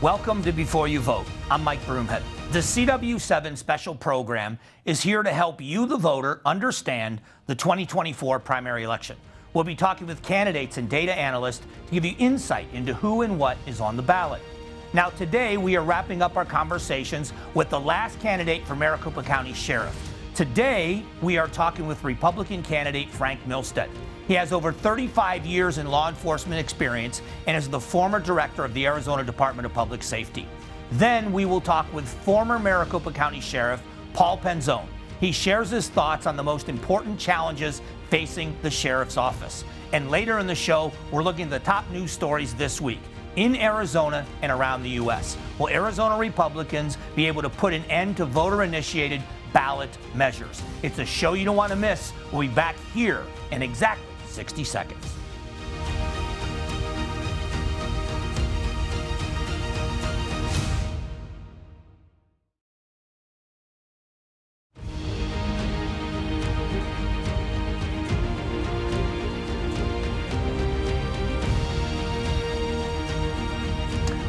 Welcome to Before You Vote. I'm Mike Broomhead. The CW7 special program is here to help you, the voter, understand the 2024 primary election. We'll be talking with candidates and data analysts to give you insight into who and what is on the ballot. Now, today we are wrapping up our conversations with the last candidate for Maricopa County Sheriff. Today, we are talking with Republican candidate Frank Milstead. He has over 35 years in law enforcement experience and is the former director of the Arizona Department of Public Safety. Then we will talk with former Maricopa County Sheriff Paul Penzone. He shares his thoughts on the most important challenges facing the sheriff's office. And later in the show, we're looking at the top news stories this week in Arizona and around the U.S. Will Arizona Republicans be able to put an end to voter-initiated ballot measures? It's a show you don't want to miss. We'll be back here in exactly 60 seconds.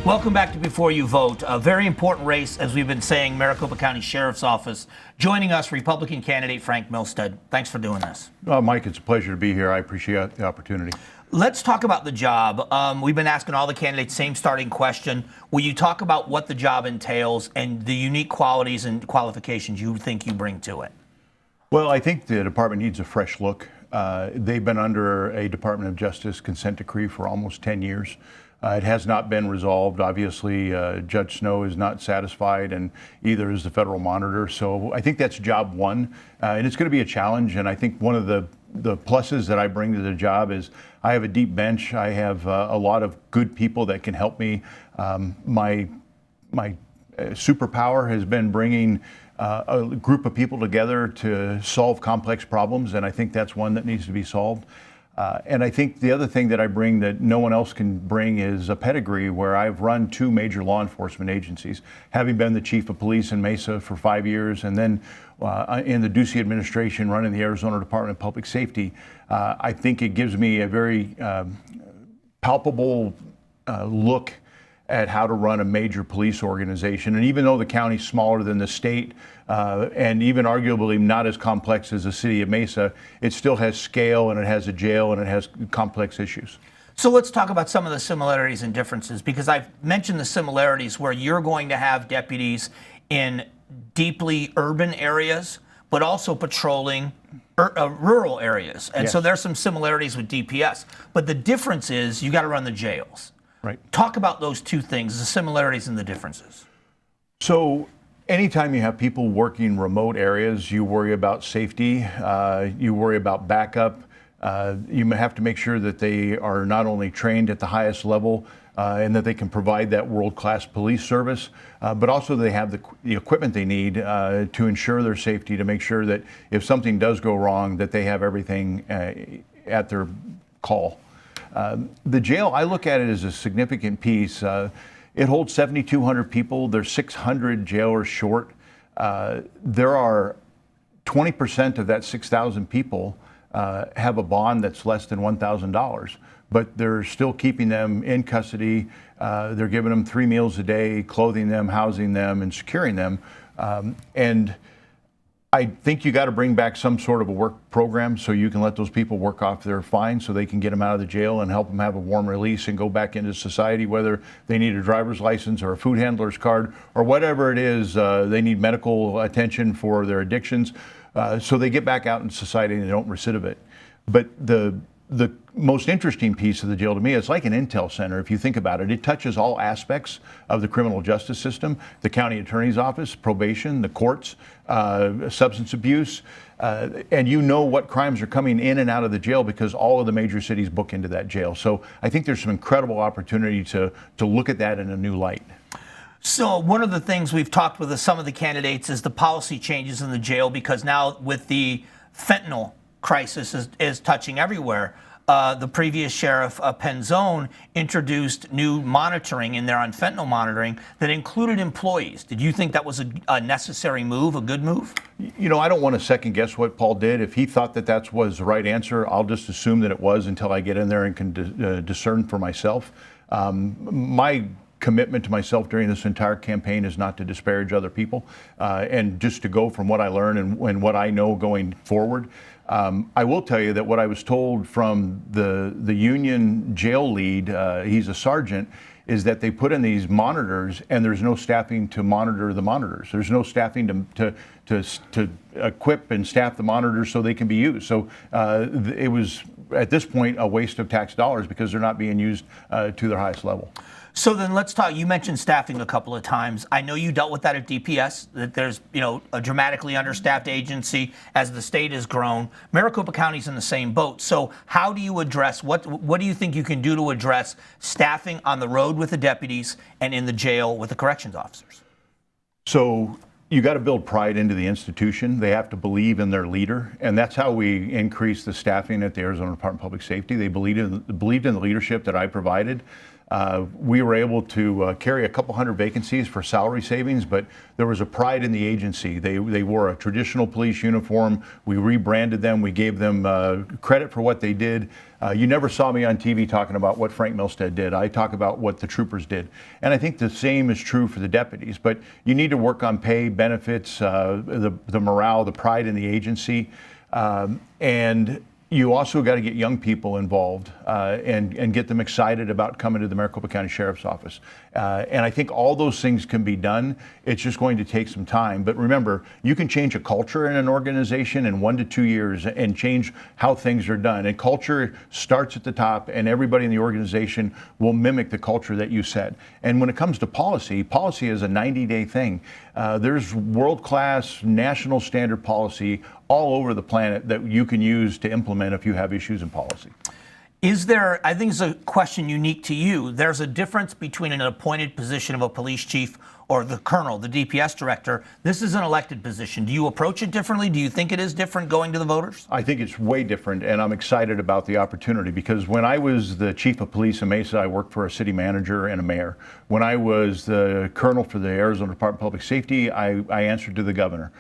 Welcome back to Before You Vote. A very important race, as we've been saying, Maricopa County Sheriff's Office. Joining us, Republican candidate Frank Milstead. Thanks for doing this. Mike, it's a pleasure to be here. I appreciate the opportunity. Let's talk about the job. We've been asking all the candidates same starting question. Will you talk about what the job entails and the unique qualities and qualifications you think you bring to it? Well, I think the department needs a fresh look. They've been under a Department of Justice consent decree for almost 10 years. It has not been resolved. Obviously, Judge Snow is not satisfied, and either is the federal monitor. So I think that's job one, and it's going to be a challenge. And I think one of the pluses that I bring to the job is I have a deep bench. I have a lot of good people that can help me. My superpower has been bringing a group of people together to solve complex problems, and I think that's one that needs to be solved. And I think the other thing that I bring that no one else can bring is a pedigree where I've run two major law enforcement agencies, having been the chief of police in Mesa for 5 years and then in the Ducey administration running the Arizona Department of Public Safety. I think it gives me a very palpable look at how to run a major police organization. And even though the county's smaller than the state, and even arguably not as complex as the city of Mesa, it still has scale, and it has a jail, and it has complex issues. So let's talk about some of the similarities and differences, because I've mentioned the similarities where you're going to have deputies in deeply urban areas, but also patrolling rural areas. And yes. So there's some similarities with DPS. But the difference is you got to run the jails. Right. Talk about those two things, the similarities and the differences. So anytime you have people working remote areas, you worry about safety, you worry about backup. You have to make sure that they are not only trained at the highest level and that they can provide that world-class police service, but also they have the equipment they need to ensure their safety, to make sure that if something does go wrong, that they have everything at their call. The jail, I look at it as a significant piece. It holds 7,200 people. There's 600 jailers short. There are 20% of that 6,000 people have a bond that's less than $1,000, but they're still keeping them in custody. They're giving them 3 meals a day, clothing them, housing them, and securing them. And I think you got to bring back some sort of a work program so you can let those people work off their fine, so they can get them out of the jail and help them have a warm release and go back into society, whether they need a driver's license or a food handler's card or whatever it is. They need medical attention for their addictions, so they get back out in society and they don't recidivate. But the most interesting piece of the jail to me, it's like an intel center. If you think about it, it touches all aspects of the criminal justice system: the county attorney's office, probation, the courts, substance abuse, and you know what crimes are coming in and out of the jail because all of the major cities book into that jail. So I think there's some incredible opportunity to look at that in a new light. So one of the things we've talked with some of the candidates is the policy changes in the jail, because now with the fentanyl crisis is touching everywhere. The previous sheriff, Penzone, introduced new monitoring in there on fentanyl monitoring that included employees. Did you think that was a necessary move, a good move? You know, I don't want to second guess what Paul did. If he thought that was the right answer, I'll just assume that it was until I get in there and can discern for myself. My commitment to myself during this entire campaign is not to disparage other people, and just to go from what I learn and what I know going forward. I will tell you that what I was told from the union jail lead, he's a sergeant, is that they put in these monitors and there's no staffing to monitor the monitors. There's no staffing to equip and staff the monitors so they can be used. So it was, at this point, a waste of tax dollars because they're not being used to their highest level. So then let's talk. You mentioned staffing a couple of times. I know you dealt with that at DPS, that there's, a dramatically understaffed agency as the state has grown. Maricopa County's in the same boat. So how do you address, what do you think you can do to address staffing on the road with the deputies and in the jail with the corrections officers? So you got to build pride into the institution. They have to believe in their leader, and that's how we increase the staffing at the Arizona Department of Public Safety. They believed in the leadership that I provided. We were able to carry a couple hundred vacancies for salary savings, but there was a pride in the agency. They wore a traditional police uniform. We rebranded them. We gave them credit for what they did. You never saw me on TV talking about what Frank Milstead did. I talk about what the troopers did. And I think the same is true for the deputies. But you need to work on pay, benefits, the morale, the pride in the agency. And you also got to get young people involved and get them excited about coming to the Maricopa County Sheriff's Office. And I think all those things can be done. It's just going to take some time. But remember, you can change a culture in an organization in 1 to 2 years and change how things are done. And culture starts at the top, and everybody in the organization will mimic the culture that you set. And when it comes to policy, policy is a 90-day thing. There's world-class national standard policy all over the planet that you can use to implement if you have issues in policy. Is there, I think it's a question unique to you, there's a difference between an appointed position of a police chief or the colonel, the DPS director. This is an elected position. Do you approach it differently? Do you think it is different going to the voters? I think it's way different, and I'm excited about the opportunity because when I was the chief of police in Mesa, I worked for a city manager and a mayor. When I was the colonel for the Arizona Department of Public Safety, I answered to the governor.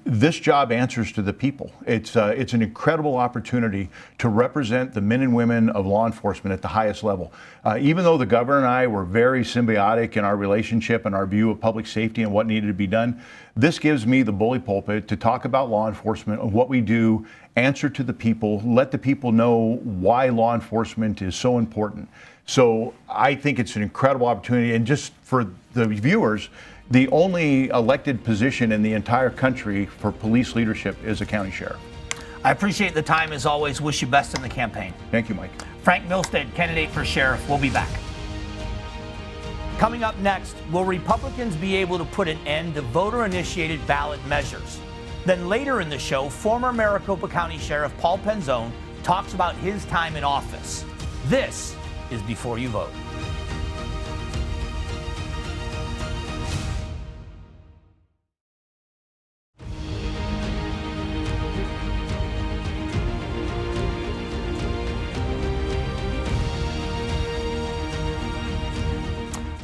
This job answers to the people. It's an incredible opportunity to represent the men and women of law enforcement at the highest level. Even though the governor and I were very symbiotic in our relationship and our view of public safety and what needed to be done, this gives me the bully pulpit to talk about law enforcement and what we do, answer to the people, let the people know why law enforcement is so important. So I think it's an incredible opportunity. And just for the viewers, the only elected position in the entire country for police leadership is a county sheriff. I appreciate the time as always. Wish you best in the campaign. Thank you, Mike. Frank Milstead, candidate for sheriff. We'll be back. Coming up next, will Republicans be able to put an end to voter-initiated ballot measures? Then later in the show, former Maricopa County Sheriff Paul Penzone talks about his time in office. This is Before You Vote.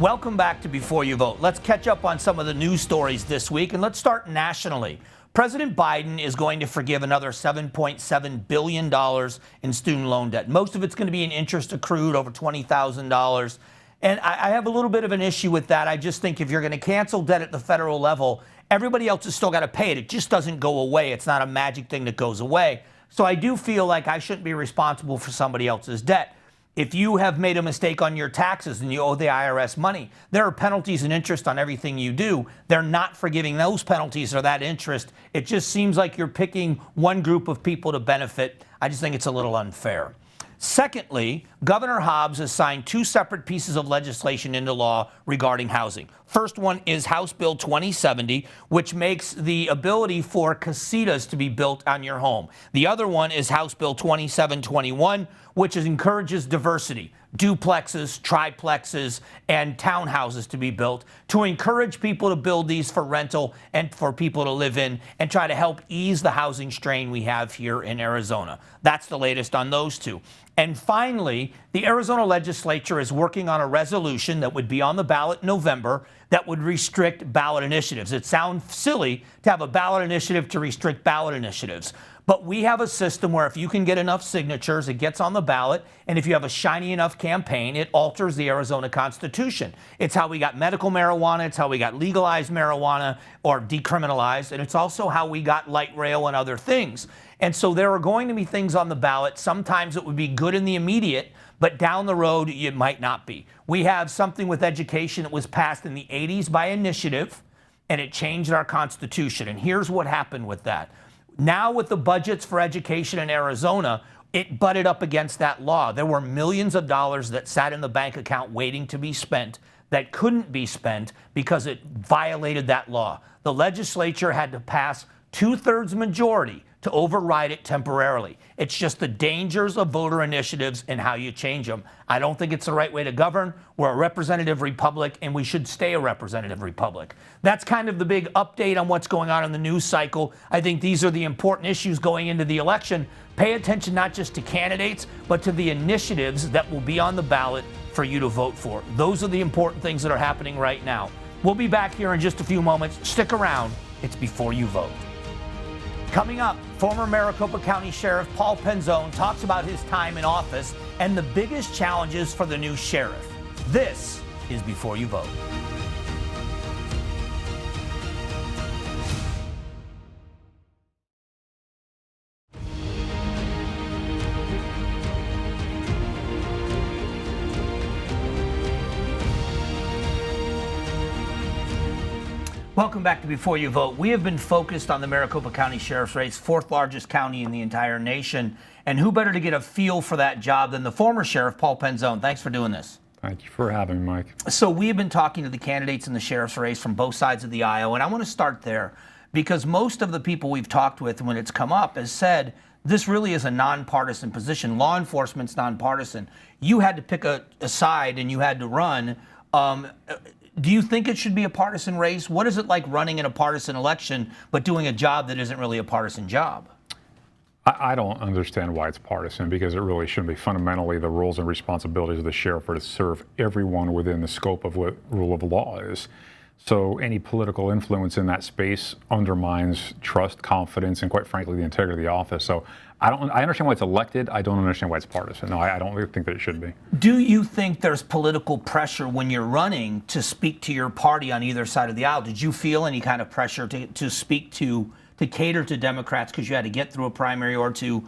Welcome back to Before You Vote. Let's catch up on some of the news stories this week, and let's start nationally. President Biden is going to forgive another $7.7 billion in student loan debt. Most of it's going to be in interest accrued, over $20,000. And I have a little bit of an issue with that. I just think if you're going to cancel debt at the federal level, everybody else has still got to pay it. It just doesn't go away. It's not a magic thing that goes away. So I do feel like I shouldn't be responsible for somebody else's debt. If you have made a mistake on your taxes and you owe the IRS money, there are penalties and interest on everything you do. They're not forgiving those penalties or that interest. It just seems like you're picking one group of people to benefit. I just think it's a little unfair. Secondly, Governor Hobbs has signed 2 separate pieces of legislation into law regarding housing. First one is House Bill 2070, which makes the ability for casitas to be built on your home. The other one is House Bill 2721, which encourages diversity, duplexes, triplexes, and townhouses to be built to encourage people to build these for rental and for people to live in and try to help ease the housing strain we have here in Arizona. That's the latest on those 2. And finally, the Arizona legislature is working on a resolution that would be on the ballot in November that would restrict ballot initiatives. It sounds silly to have a ballot initiative to restrict ballot initiatives. But we have a system where if you can get enough signatures, it gets on the ballot. And if you have a shiny enough campaign, it alters the Arizona Constitution. It's how we got medical marijuana. It's how we got legalized marijuana or decriminalized. And it's also how we got light rail and other things. And so there are going to be things on the ballot. Sometimes it would be good in the immediate, but down the road, it might not be. We have something with education that was passed in the 80s by initiative, and it changed our Constitution. And here's what happened with that. Now with the budgets for education in Arizona, it butted up against that law. There were millions of dollars that sat in the bank account waiting to be spent that couldn't be spent because it violated that law. The legislature had to pass 2/3 majority to override it temporarily. It's just the dangers of voter initiatives and how you change them. I don't think it's the right way to govern. We're a representative republic, and we should stay a representative republic. That's kind of the big update on what's going on in the news cycle. I think these are the important issues going into the election. Pay attention not just to candidates, but to the initiatives that will be on the ballot for you to vote for. Those are the important things that are happening right now. We'll be back here in just a few moments. Stick around. It's Before You Vote. Coming up, former Maricopa County Sheriff Paul Penzone talks about his time in office and the biggest challenges for the new sheriff. This is Before You Vote. Welcome back to Before You Vote. We have been focused on the Maricopa County Sheriff's race, fourth largest county in the entire nation. And who better to get a feel for that job than the former Sheriff, Paul Penzone. Thanks for doing this. Thank you for having me, Mike. So we have been talking to the candidates in the sheriff's race from both sides of the aisle. And I want to start there because most of the people we've talked with when it's come up has said this really is a nonpartisan position. Law enforcement's nonpartisan. You had to pick a side and you had to run. Do you think it should be a partisan race? What is it like running in a partisan election, but doing a job that isn't really a partisan job? I don't understand why it's partisan, because it really shouldn't be. Fundamentally, the roles and responsibilities of the sheriff are to serve everyone within the scope of what rule of law is. So any political influence in that space undermines trust, confidence, and quite frankly, the integrity of the office. So I understand why it's elected. I don't understand why it's partisan. No, I don't think that it should be. Do you think there's political pressure when you're running to speak to your party on either side of the aisle? Did you feel any kind of pressure to speak to cater to Democrats because you had to get through a primary or two?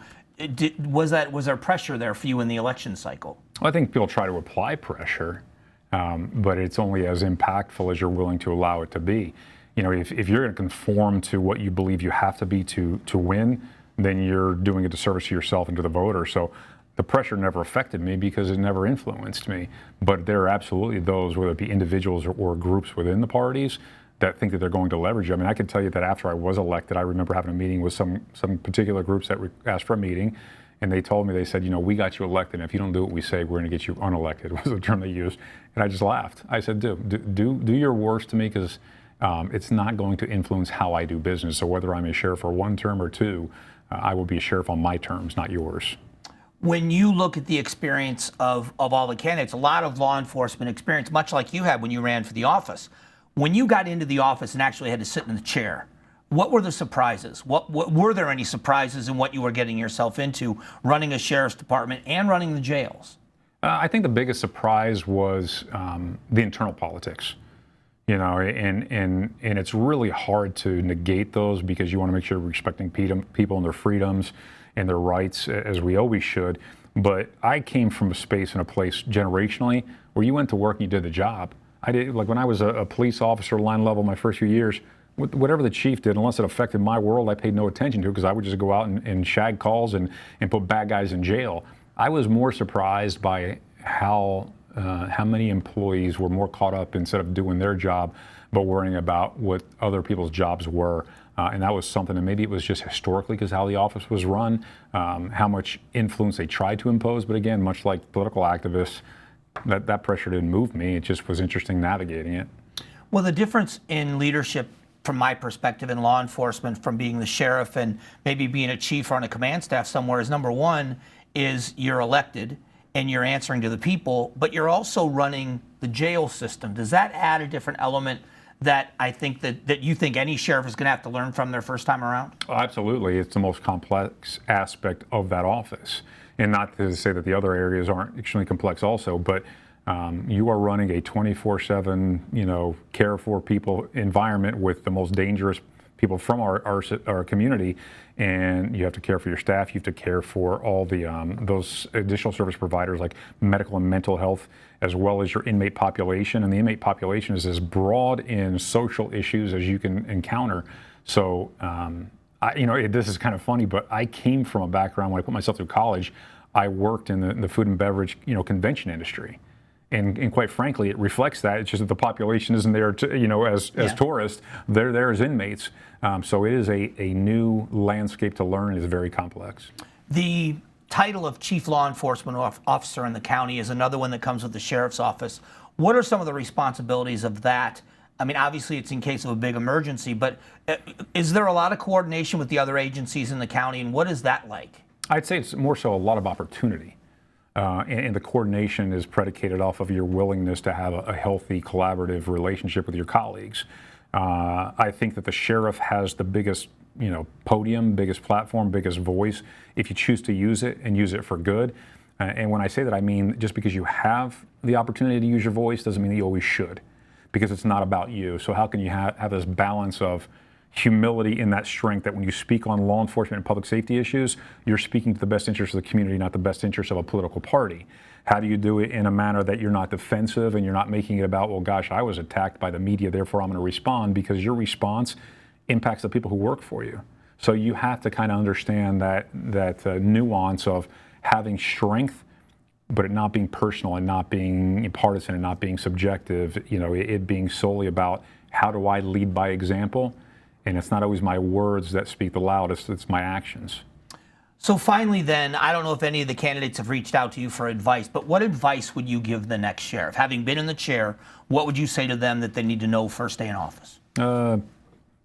Was there pressure there for you in the election cycle? Well, I think people try to apply pressure. But it's only as impactful as you're willing to allow it to be. You know, if you're going to conform to what you believe you have to be to win, then you're doing a disservice to yourself and to the voter. So the pressure never affected me because it never influenced me. But there are absolutely those, whether it be individuals or groups within the parties, that think that they're going to leverage it. I mean, I can tell you that after I was elected, I remember having a meeting with some particular groups that asked for a meeting. And they told me, they said, you know, we got you elected, and if you don't do what we say, we're going to get you unelected, was the term they used. And I just laughed. I said, do your worst to me, because it's not going to influence how I do business. So whether I'm a sheriff for one term or two, I will be a sheriff on my terms, not yours. When you look at the experience of all the candidates, a lot of law enforcement experience, much like you had when you ran for the office. When you got into the office and actually had to sit in the chair, what were the surprises? What were there any surprises in what you were getting yourself into running a sheriff's department and running the jails? I think the biggest surprise was the internal politics. You know, and it's really hard to negate those because you want to make sure we're respecting people and their freedoms and their rights, as we always should. But I came from a space and a place generationally where you went to work and you did the job. I did, like when I was a police officer, line level, my first few years, whatever the chief did, unless it affected my world, I paid no attention to it because I would just go out and shag calls and put bad guys in jail. I was more surprised by how many employees were more caught up instead of doing their job, but worrying about what other people's jobs were. And that was something, and maybe it was just historically because how the office was run, how much influence they tried to impose. But again, much like political activists, that pressure didn't move me. It just was interesting navigating it. Well, the difference in leadership, from my perspective in law enforcement, from being the sheriff and maybe being a chief or on a command staff somewhere, is number one, is you're elected and you're answering to the people, but you're also running the jail system. Does that add a different element that I think that you think any sheriff is going to have to learn from their first time around? Oh, absolutely. It's the most complex aspect of that office. And not to say that the other areas aren't extremely complex also, but you are running a 24/7, care for people environment with the most dangerous people from our community, and you have to care for your staff. You have to care for all the those additional service providers like medical and mental health, as well as your inmate population. And the inmate population is as broad in social issues as you can encounter. So, this is kind of funny, but I came from a background when I put myself through college. I worked in the food and beverage, convention industry. And quite frankly, it reflects that. It's just that the population isn't there, as tourists. They're there as inmates. So it is a new landscape to learn. It's very complex. The title of Chief Law Enforcement Officer in the county is another one that comes with the sheriff's office. What are some of the responsibilities of that? I mean, obviously it's in case of a big emergency, but is there a lot of coordination with the other agencies in the county, and what is that like? I'd say it's more so a lot of opportunity. And the coordination is predicated off of your willingness to have a healthy, collaborative relationship with your colleagues. I think that the sheriff has the biggest, podium, biggest platform, biggest voice, if you choose to use it and use it for good. And when I say that, I mean just because you have the opportunity to use your voice doesn't mean that you always should, because it's not about you. So how can you have this balance of humility in that strength that when you speak on law enforcement and public safety issues, you're speaking to the best interest of the community, not the best interest of a political party? How do you do it in a manner that you're not defensive and you're not making it about, well, gosh, I was attacked by the media, therefore I'm going to respond, because your response impacts the people who work for you. So you have to kind of understand that nuance of having strength, but it not being personal and not being partisan and not being subjective, it being solely about how do I lead by example. And it's not always my words that speak the loudest, it's my actions. So finally then, I don't know if any of the candidates have reached out to you for advice, but what advice would you give the next sheriff? Having been in the chair, what would you say to them that they need to know first day in office?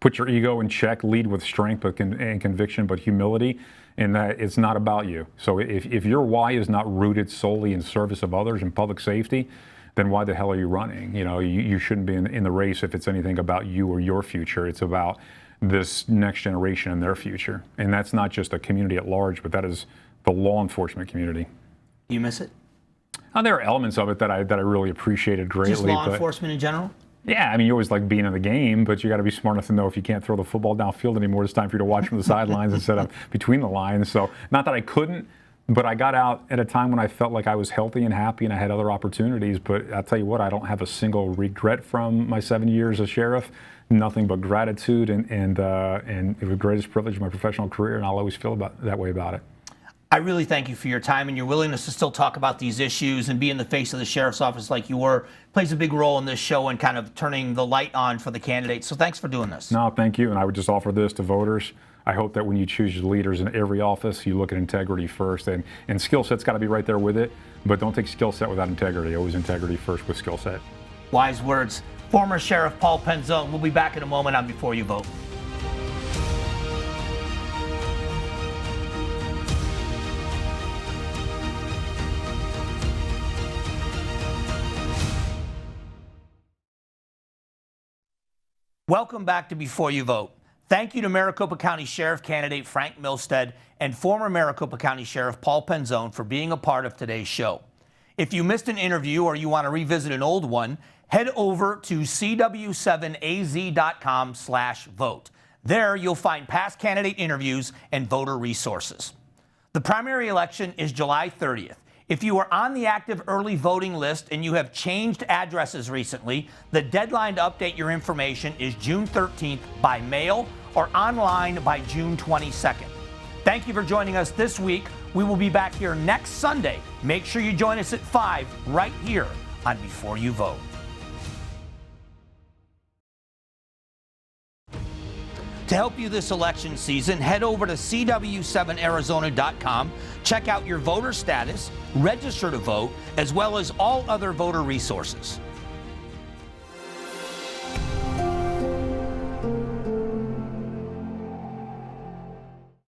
Put your ego in check, lead with strength and conviction, but humility, and that it's not about you. So if your why is not rooted solely in service of others and public safety, then why the hell are you running? You shouldn't be in the race if it's anything about you or your future. It's about this next generation and their future. And that's not just a community at large, but that is the law enforcement community. You miss it? There are elements of it that I really appreciated greatly. Just law enforcement in general? Yeah, I mean, you always like being in the game, but you got to be smart enough to know if you can't throw the football downfield anymore, it's time for you to watch from the sidelines instead of between the lines. So not that I couldn't, but I got out at a time when I felt like I was healthy and happy and I had other opportunities. But I'll tell you what, I don't have a single regret from my 7 years as sheriff. Nothing but gratitude and it was the greatest privilege of my professional career, and I'll always feel that way about it. I really thank you for your time and your willingness to still talk about these issues and be in the face of the sheriff's office like you were. Plays a big role in this show and kind of turning the light on for the candidates. So thanks for doing this. No, thank you. And I would just offer this to voters. I hope that when you choose your leaders in every office, you look at integrity first, and skill set's got to be right there with it, but don't take skill set without integrity. Always integrity first with skill set. Wise words. Former Sheriff Paul Penzone. We'll be back in a moment on Before You Vote. Welcome back to Before You Vote. Thank you to Maricopa County Sheriff candidate Frank Milstead and former Maricopa County Sheriff Paul Penzone for being a part of today's show. If you missed an interview or you want to revisit an old one, head over to cw7az.com/vote. There you'll find past candidate interviews and voter resources. The primary election is July 30th. If you are on the active early voting list and you have changed addresses recently, the deadline to update your information is June 13th by mail or online by June 22nd. Thank you for joining us this week. We will be back here next Sunday. Make sure you join us at 5 right here on Before You Vote. To help you this election season, head over to cw7arizona.com, check out your voter status, register to vote, as well as all other voter resources.